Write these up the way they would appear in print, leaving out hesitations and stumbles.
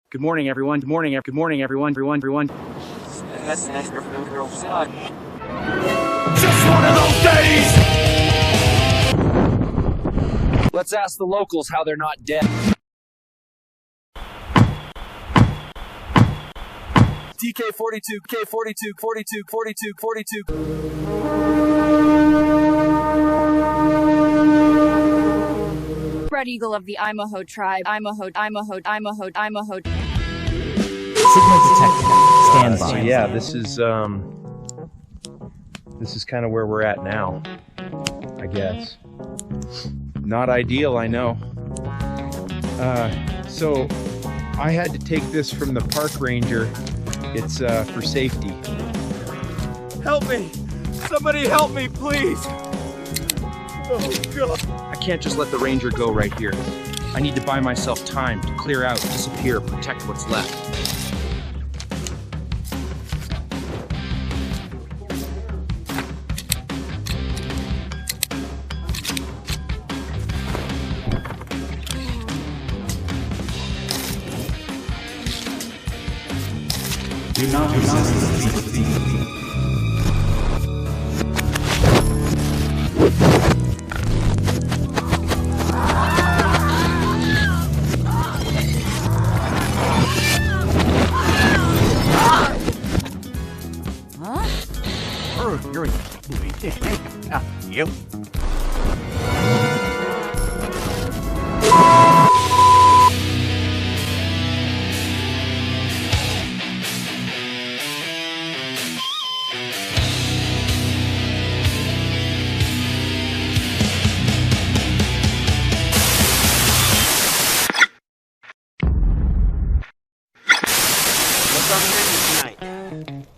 Good morning, everyone. Good morning, everyone. Just one of those days! Let's ask the locals how they're not dead. TK42, K42, 42, 42, 42. Spread eagle of the Imaho tribe. Imaho. Signal detected. Stand by. So yeah, this is kind of where we're at now, I guess. Not ideal, I know. So I had to take this from the park ranger. It's for safety. Help me! Somebody help me, please! Oh, God. I can't just let the ranger go right here. I need to buy myself time to clear out, disappear, protect what's left. Do not resist the thief. You're you.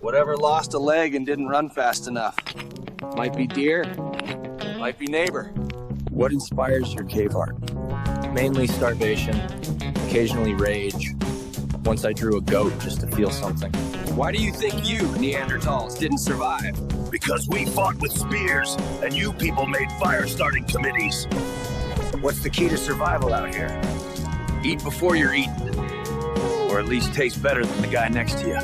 Whatever lost a leg and didn't run fast enough. Might be deer, might be neighbor. What inspires your cave art? Mainly starvation, occasionally rage. Once I drew a goat just to feel something. Why do you think you, Neanderthals, didn't survive? Because we fought with spears, and you people made fire-starting committees. What's the key to survival out here? Eat before you're eaten. Or at least taste better than the guy next to you.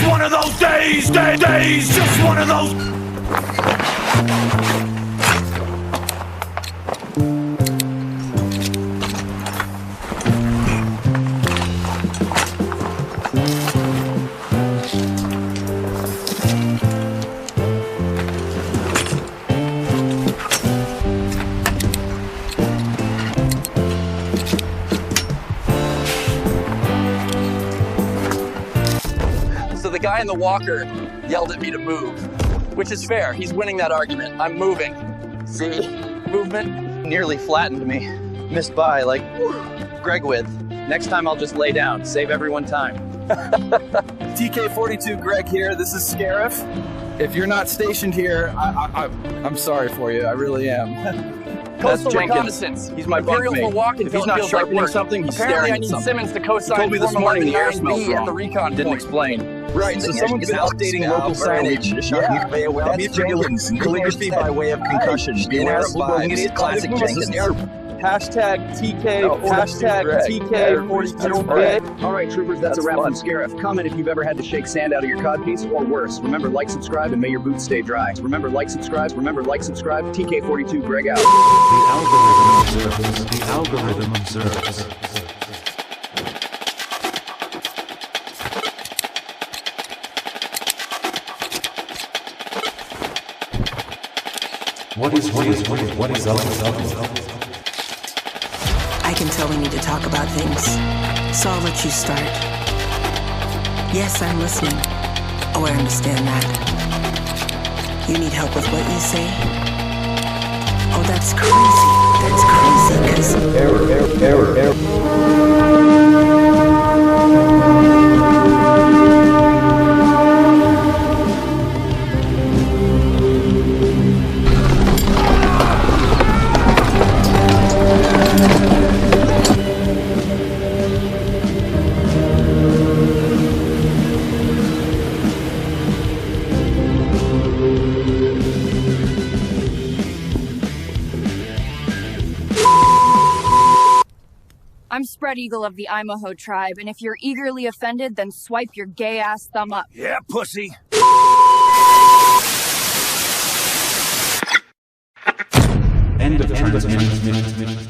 One of those days, just one of those. So the guy in the walker yelled at me to move, which is fair. He's winning that argument. I'm moving. See? Movement nearly flattened me. Missed by, like, Greg with. Next time I'll just lay down. Save everyone time. TK42 Greg here. This is Scarif. If you're not stationed here, I'm sorry for you. I really am. Coastal reconnaissance. He's my bunkmate. If he's not sharpening something, he's staring at something. Simmons to co-sign. Told me this morning the air smells wrong. And the recon didn't explain. Right, so someone's been updating local signage. Yeah, calligraphy by way of concussion. Beware of vibes. Classic Jenkins. Hashtag TK, hashtag TK42. All right, troopers, that's a wrap from Scarif. Comment if you've ever had to shake sand out of your codpiece or worse. Remember, like, subscribe, and may your boots stay dry. Remember, like, subscribe. TK42, Greg out. The algorithm observes. What is up? I can tell we need to talk about things, so I'll let you start. Yes, I'm listening. Oh, I understand that. You need help with what you say? Oh, that's crazy. That's crazy, because... Error. I'm Spread Eagle of the Imaho tribe, and if you're eagerly offended, then swipe your gay-ass thumb up. Yeah, pussy. End of transmission.